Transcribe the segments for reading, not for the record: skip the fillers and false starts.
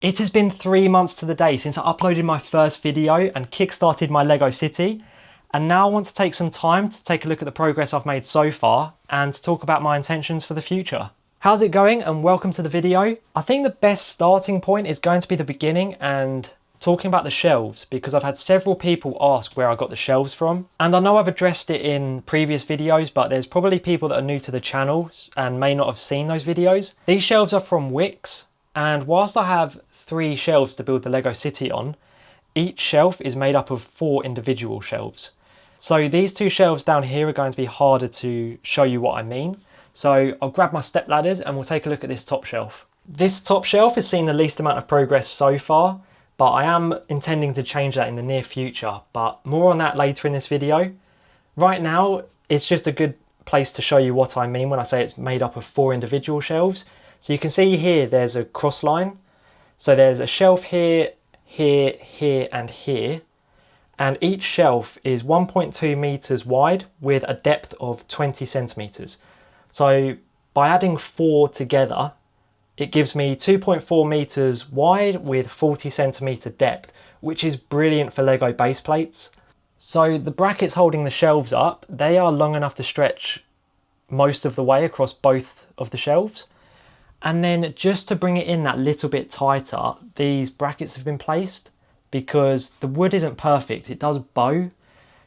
It has been 3 months to the day since I uploaded my first video and kickstarted my Lego city, and now I want to take some time to take a look at the progress I've made so far and to talk about my intentions for the future. How's it going, and welcome to the video. I think the best starting point is going to be the beginning and talking about the shelves, because I've had several people ask where I got the shelves from, and I know I've addressed it in previous videos, but there's probably people that are new to the channel and may not have seen those videos. These shelves are from Wix, and whilst I have 3 shelves to build the Lego city on, each shelf is made up of 4 individual shelves. So these 2 shelves down here are going to be harder to show you what I mean. So I'll grab my step ladders and we'll take a look at this top shelf. This top shelf has seen the least amount of progress so far, but I am intending to change that in the near future, but more on that later in this video. Right now, it's just a good place to show you what I mean when I say it's made up of 4 individual shelves. So you can see here there's a cross line. So there's a shelf here, here, here, and here. And each shelf is 1.2 meters wide with a depth of 20 centimeters. So by adding 4 together, it gives me 2.4 meters wide with 40 centimeter depth, which is brilliant for Lego base plates. So the brackets holding the shelves up, they are long enough to stretch most of the way across both of the shelves. And then just to bring it in that little bit tighter, these brackets have been placed because the wood isn't perfect, it does bow.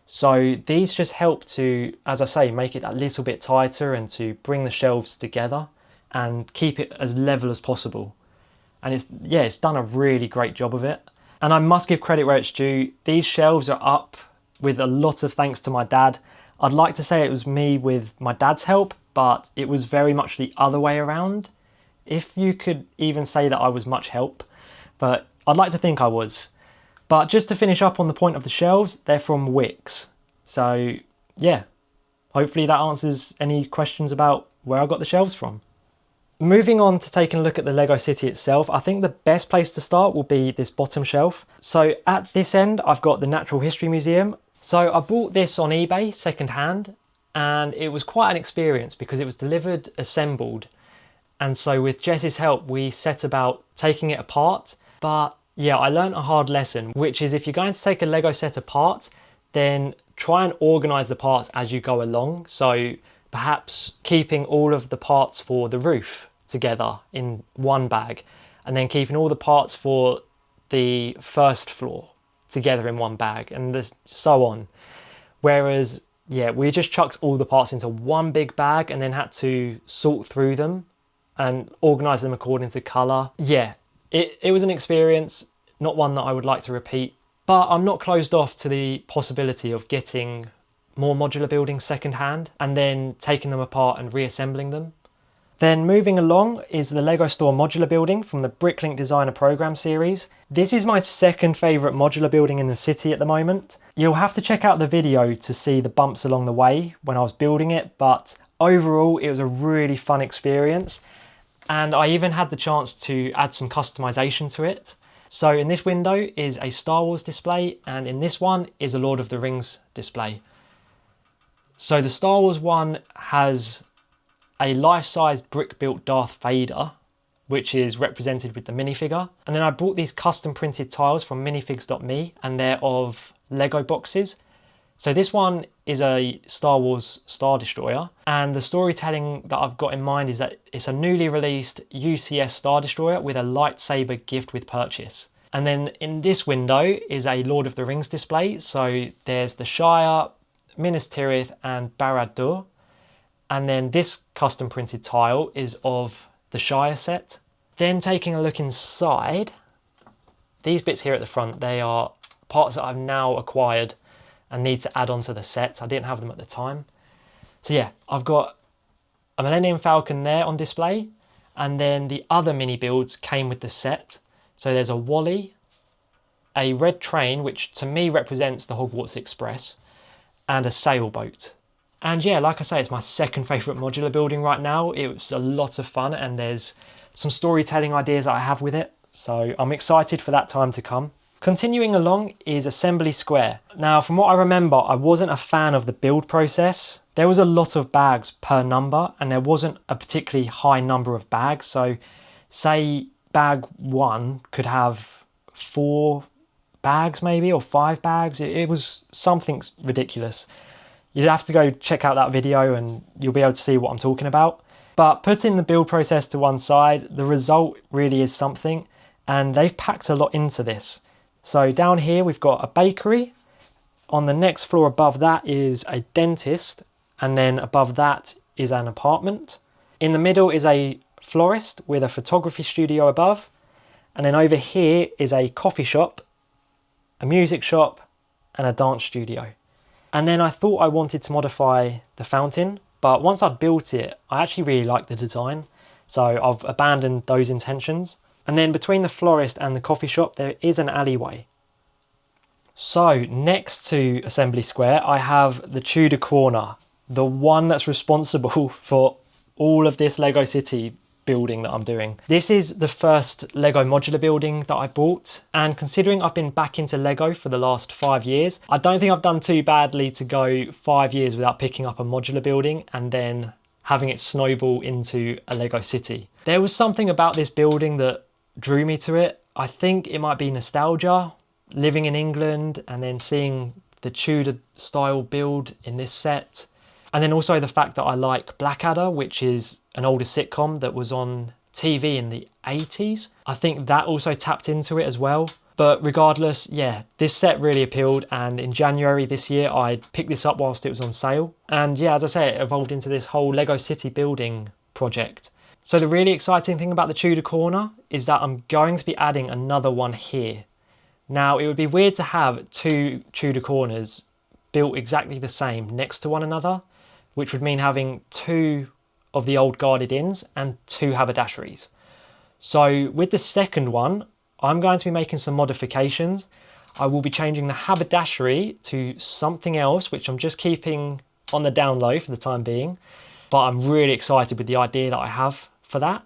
So these just help to, as I say, make it that little bit tighter and to bring the shelves together and keep it as level as possible. And it's done a really great job of it. And I must give credit where it's due. These shelves are up with a lot of thanks to my dad. I'd like to say it was me with my dad's help, but it was very much the other way around. If you could even say that I was much help, but I'd like to think I was. But just to finish up on the point of the shelves, they're from Wix. So yeah, hopefully that answers any questions about where I got the shelves from. Moving on to taking a look at the Lego city itself, I think the best place to start will be this bottom shelf. So at this end, I've got the Natural History Museum. So I bought this on eBay second hand, and it was quite an experience because it was delivered assembled. And so with Jess's help, we set about taking it apart. But yeah, I learned a hard lesson, which is if you're going to take a Lego set apart, then try and organize the parts as you go along. So perhaps keeping all of the parts for the roof together in one bag, and then keeping all the parts for the first floor together in one bag, and this, so on. Whereas, yeah, we just chucked all the parts into one big bag and then had to sort through them and organise them according to colour. Yeah, it was an experience, not one that I would like to repeat, but I'm not closed off to the possibility of getting more modular buildings secondhand and then taking them apart and reassembling them. Then moving along is the Lego Store modular building from the Bricklink Designer Programme series. This is my second favourite modular building in the city at the moment. You'll have to check out the video to see the bumps along the way when I was building it, but overall it was a really fun experience. And I even had the chance to add some customization to it. So in this window is a Star Wars display, and in this one is a Lord of the Rings display. So the Star Wars one has a life-size brick-built Darth Vader, which is represented with the minifigure. And then I bought these custom printed tiles from minifigs.me, and they're of Lego boxes. So this one is a Star Wars Star Destroyer, and the storytelling that I've got in mind is that it's a newly released UCS Star Destroyer with a lightsaber gift with purchase. And then in this window is a Lord of the Rings display. So there's the Shire, Minas Tirith and Barad-dûr. And then this custom printed tile is of the Shire set. Then taking a look inside, these bits here at the front, they are parts that I've now acquired and need to add on to the set. I didn't have them at the time. So yeah, I've got a Millennium Falcon there on display, and then the other mini builds came with the set. So there's a Wally, a red train, which to me represents the Hogwarts Express, and a sailboat. And yeah, like I say, it's my second favourite modular building right now. It was a lot of fun, and there's some storytelling ideas that I have with it. So I'm excited for that time to come. Continuing along is Assembly Square. Now, from what I remember, I wasn't a fan of the build process. There was a lot of bags per number, and there wasn't a particularly high number of bags. So say bag one could have 4 bags maybe, or 5 bags. It was something ridiculous. You'd have to go check out that video and you'll be able to see what I'm talking about. But putting the build process to one side, the result really is something, and they've packed a lot into this. So down here we've got a bakery. On the next floor above that is a dentist, and then above that is an apartment. In the middle is a florist with a photography studio above, and then over here is a coffee shop, a music shop, and a dance studio. And then I thought I wanted to modify the fountain, but once I'd built it, I actually really liked the design, so I've abandoned those intentions. And then between the florist and the coffee shop, there is an alleyway. So next to Assembly Square, I have the Tudor Corner, the one that's responsible for all of this Lego City building that I'm doing. This is the first Lego modular building that I bought, and considering I've been back into Lego for the last 5 years, I don't think I've done too badly to go 5 years without picking up a modular building and then having it snowball into a Lego City. There was something about this building that drew me to it. I think it might be nostalgia, living in England and then seeing the Tudor style build in this set. And then also the fact that I like Blackadder, which is an older sitcom that was on TV in the 80s. I think that also tapped into it as well. But regardless, yeah, this set really appealed, and in January this year I picked this up whilst it was on sale. And yeah, as I say, it evolved into this whole Lego City building project. So the really exciting thing about the Tudor Corner is that I'm going to be adding another one here. Now, it would be weird to have 2 Tudor corners built exactly the same next to one another, which would mean having 2 of the old guarded inns and 2 haberdasheries. So with the second one, I'm going to be making some modifications. I will be changing the haberdashery to something else, which I'm just keeping on the down low for the time being, but I'm really excited with the idea that I have for that.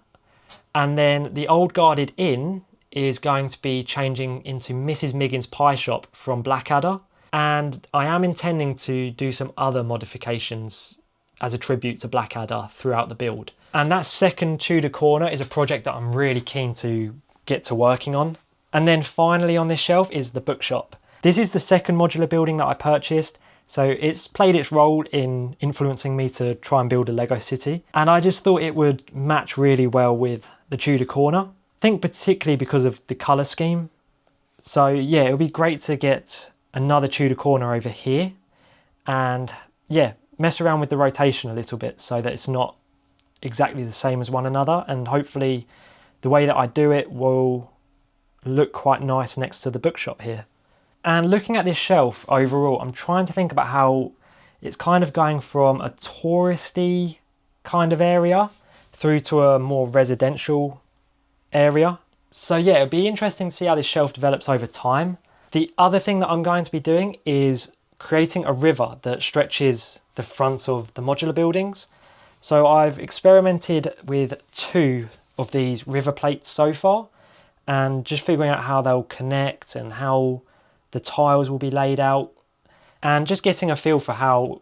And then the old guarded inn is going to be changing into Mrs. Miggins' Pie Shop from Blackadder. And I am intending to do some other modifications as a tribute to Blackadder throughout the build. And that second Tudor Corner is a project that I'm really keen to get to working on. And then finally on this shelf is the bookshop. This is the second modular building that I purchased, so it's played its role in influencing me to try and build a Lego City. And I just thought it would match really well with the Tudor Corner. I think particularly because of the colour scheme. So yeah, it would be great to get another Tudor Corner over here and yeah, mess around with the rotation a little bit so that it's not exactly the same as one another, and hopefully the way that I do it will look quite nice next to the bookshop here. And looking at this shelf overall, I'm trying to think about how it's kind of going from a touristy kind of area through to a more residential area. So yeah, it'll be interesting to see how this shelf develops over time. The other thing that I'm going to be doing is creating a river that stretches the front of the modular buildings. So I've experimented with 2 of these river plates so far, and just figuring out how they'll connect and how the tiles will be laid out, and just getting a feel for how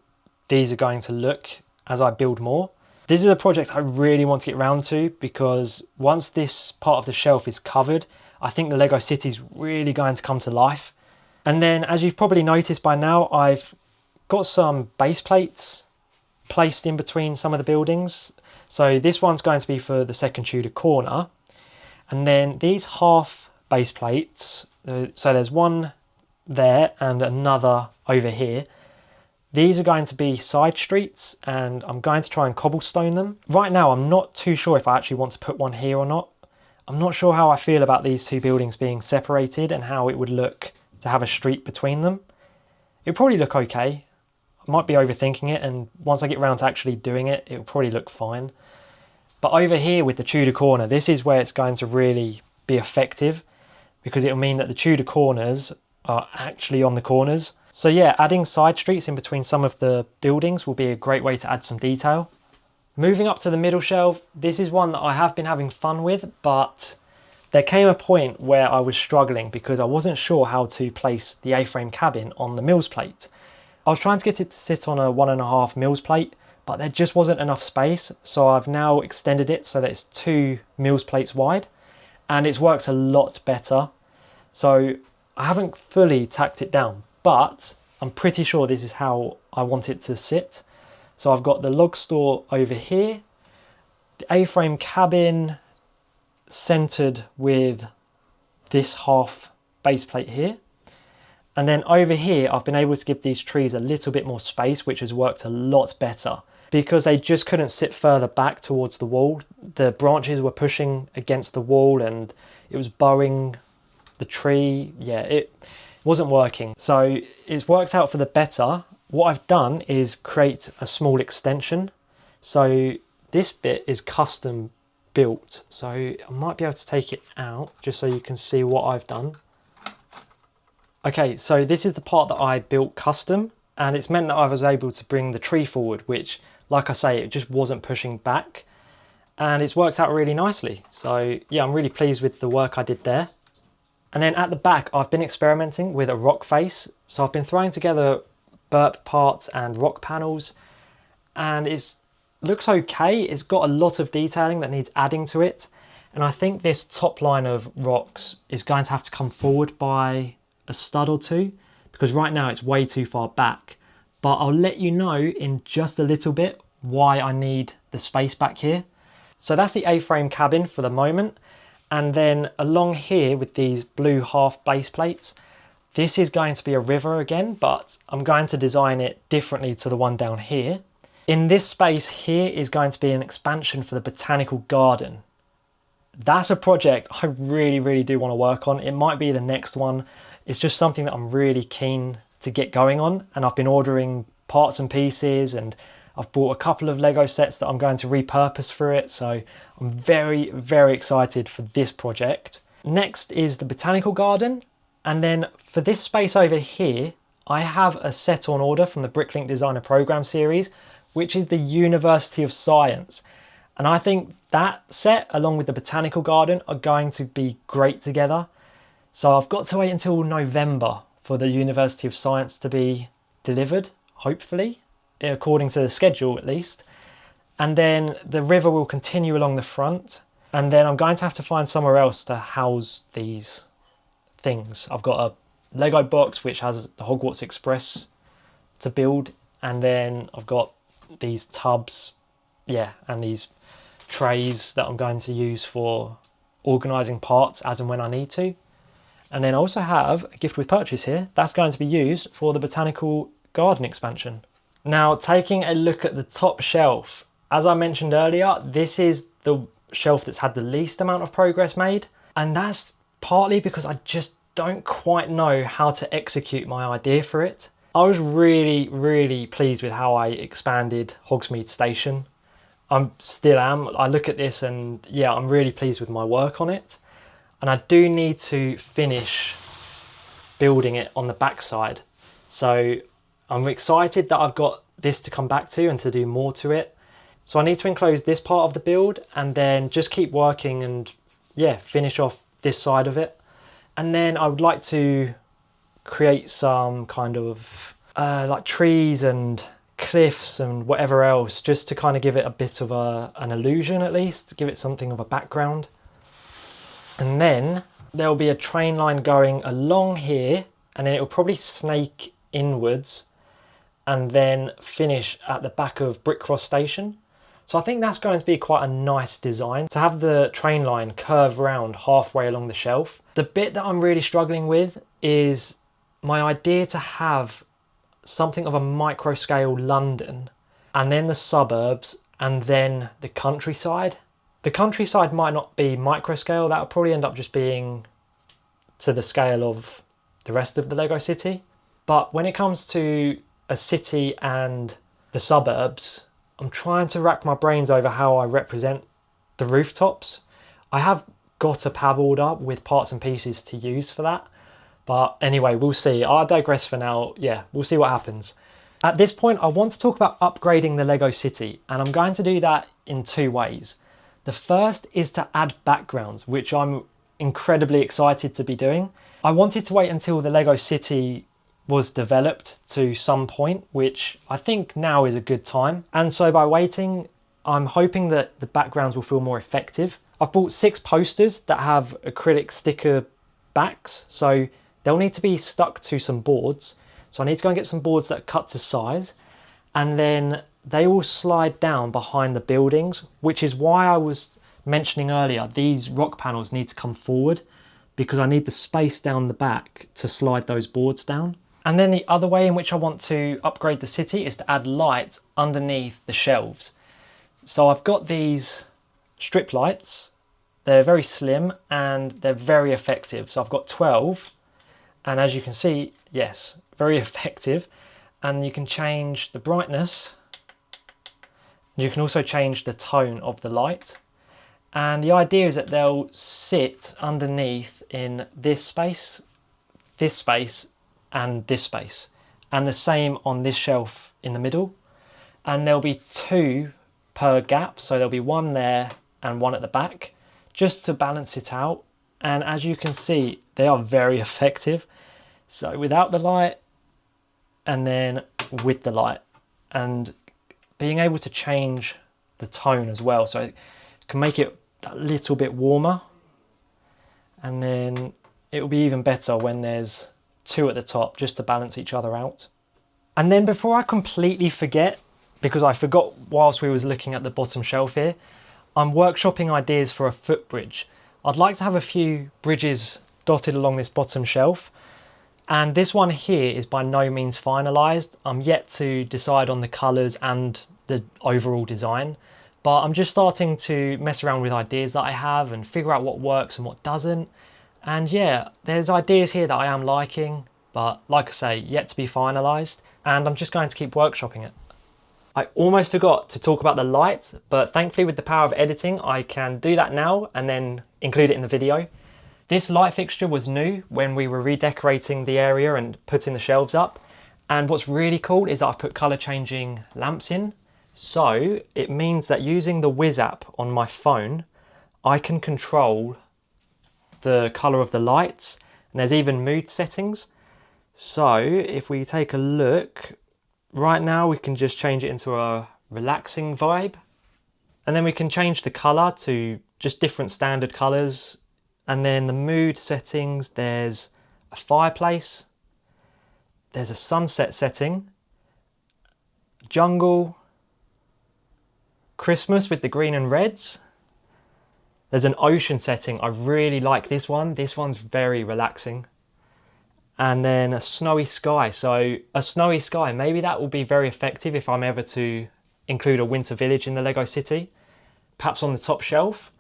these are going to look as I build more. This is a project I really want to get around to, because once this part of the shelf is covered, I think the Lego City is really going to come to life. And then, as you've probably noticed by now, I've got some base plates placed in between some of the buildings. So this one's going to be for the second Tudor Corner. And then these half base plates, so there's one there and another over here. These are going to be side streets, and I'm going to try and cobblestone them. Right now, I'm not too sure if I actually want to put one here or not. I'm not sure how I feel about these 2 buildings being separated and how it would look to have a street between them. It'll probably look okay. I might be overthinking it, and once I get around to actually doing it, it'll probably look fine. But over here with the Tudor Corner, this is where it's going to really be effective, because it'll mean that the Tudor corners are actually on the corners. So yeah, adding side streets in between some of the buildings will be a great way to add some detail. Moving up to the middle shelf, this is one that I have been having fun with, but there came a point where I was struggling because I wasn't sure how to place the A-frame cabin on the Mills plate. I was trying to get it to sit on a 1.5 Mills plate, but there just wasn't enough space, so I've now extended it so that it's 2 Mills plates wide. and it's worked a lot better. So I haven't fully tacked it down, but I'm pretty sure this is how I want it to sit. So I've got the log store over here, the A-frame cabin centered with this half base plate here. And then over here, I've been able to give these trees a little bit more space, which has worked a lot better because they just couldn't sit further back towards the wall. The branches were pushing against the wall and it was bowing the tree. Yeah, it wasn't working. So it's worked out for the better. What I've done is create a small extension. So this bit is custom built. So I might be able to take it out just so you can see what I've done. Okay, so this is the part that I built custom, and it's meant that I was able to bring the tree forward, which, like I say, it just wasn't pushing back, and it's worked out really nicely. So yeah, I'm really pleased with the work I did there. And then at the back, I've been experimenting with a rock face. So I've been throwing together burp parts and rock panels, and it looks okay. It's got a lot of detailing that needs adding to it. And I think this top line of rocks is going to have to come forward by a stud or two, because right now it's way too far back. But I'll let you know in just a little bit why I need the space back here. So that's the A-frame cabin for the moment. And then along here with these blue half base plates, this is going to be a river again, but I'm going to design it differently to the one down here. In this space here is going to be an expansion for the botanical garden. That's a project I really do want to work on. It might be the next one. It's just something that I'm really keen to get going on, and I've been ordering parts and pieces, and I've bought a couple of Lego sets that I'm going to repurpose for it. So I'm very excited for this project. Next is the botanical garden. And then for this space over here, I have a set on order from the Bricklink Designer Program series, which is the University of Science. And I think that set, along with the botanical garden, are going to be great together. So I've got to wait until November for the University of Science to be delivered, hopefully, according to the schedule at least. And then the river will continue along the front. And then I'm going to have to find somewhere else to house these things. I've got a Lego box which has the Hogwarts Express to build. And then I've got these tubs, yeah, and these trays that I'm going to use for organising parts as and when I need to. And then I also have a gift with purchase here. That's going to be used for the botanical garden expansion. Now, taking a look at the top shelf, as I mentioned earlier, this is the shelf that's had the least amount of progress made. And that's partly because I just don't quite know how to execute my idea for it. I was really pleased with how I expanded Hogsmeade Station. I still am. I look at this and yeah, I'm really pleased with my work on it. And I do need to finish building it on the backside. So I'm excited that I've got this to come back to and to do more to it. So I need to enclose this part of the build and then just keep working and yeah, finish off this side of it. And then I would like to create some kind of like trees and cliffs and whatever else, just to kind of give it a bit of an illusion, at least give it something of a background. And then there'll be a train line going along here, and then it will probably snake inwards and then finish at the back of Brickcross Station. So I think that's going to be quite a nice design, to have the train line curve round halfway along the shelf. The bit that I'm really struggling with is my idea to have something of a micro scale London, and then the suburbs, and then the countryside. The countryside might not be micro scale, that would probably end up just being to the scale of the rest of the Lego city. But when it comes to a city and the suburbs, I'm trying to rack my brains over how I represent the rooftops. I have got a pab order with parts and pieces to use for that. But anyway, we'll see. I'll digress for now. Yeah, we'll see what happens. At this point, I want to talk about upgrading the Lego city, and I'm going to do that in two ways. The first is to add backgrounds, which I'm incredibly excited to be doing. I wanted to wait until the Lego city was developed to some point, which I think now is a good time. And so by waiting, I'm hoping that the backgrounds will feel more effective. I've bought 6 posters that have acrylic sticker backs, so they'll need to be stuck to some boards. So I need to go and get some boards that are cut to size, and then they will slide down behind the buildings, which is why I was mentioning earlier, these rock panels need to come forward because I need the space down the back to slide those boards down. And then the other way in which I want to upgrade the city is to add light underneath the shelves. So I've got these strip lights. They're very slim and they're very effective. So I've got 12, and as you can see, yes, very effective. And you can change the brightness. You can also change the tone of the light. And the idea is that they'll sit underneath in this space, and this space. And the same on this shelf in the middle. And there'll be 2 per gap. So there'll be 1 there and 1 at the back, just to balance it out. And as you can see, they are very effective. So without the light, and then with the light, and being able to change the tone as well. So it can make it a little bit warmer, and then it will be even better when there's 2 at the top, just to balance each other out. And then before I completely forget, because I forgot whilst we was looking at the bottom shelf here, I'm workshopping ideas for a footbridge. I'd like to have a few bridges dotted along this bottom shelf, and this one here is by no means finalised. I'm yet to decide on the colours and the overall design, but I'm just starting to mess around with ideas that I have and figure out what works and what doesn't. And yeah, there's ideas here that I am liking, but like I say, yet to be finalised, and I'm just going to keep workshopping it. I almost forgot to talk about the light, but thankfully with the power of editing, I can do that now and then include it in the video. This light fixture was new when we were redecorating the area and putting the shelves up. And what's really cool is that I've put colour changing lamps in. So it means that using the Wiz app on my phone, I can control the colour of the lights, and there's even mood settings. So if we take a look, right now we can just change it into a relaxing vibe, and then we can change the colour to just different standard colours. And then the mood settings, there's a fireplace, there's a sunset setting, jungle, Christmas with the green and reds. There's an ocean setting. I really like this one. This one's very relaxing. And then a snowy sky. So a snowy sky, maybe that will be very effective if I'm ever to include a winter village in the Lego city, perhaps on the top shelf.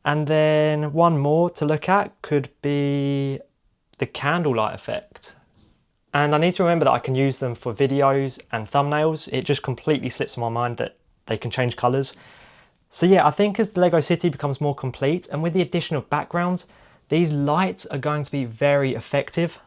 And then one more to look at could be the candlelight effect. And I need to remember that I can use them for videos and thumbnails. It just completely slips my mind that they can change colours. So yeah, I think as the Lego city becomes more complete, and with the addition of backgrounds, these lights are going to be very effective.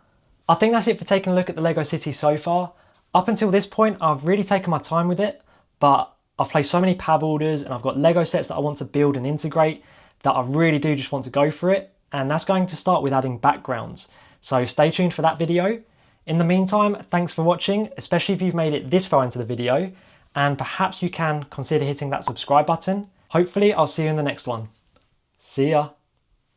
I think that's it for taking a look at the Lego city so far. Up until this point, I've really taken my time with it, but I've placed so many pad orders and I've got Lego sets that I want to build and integrate that I really do just want to go for it. And that's going to start with adding backgrounds. So stay tuned for that video. In the meantime, thanks for watching, especially if you've made it this far into the video, and perhaps you can consider hitting that subscribe button. Hopefully I'll see you in the next one. See ya.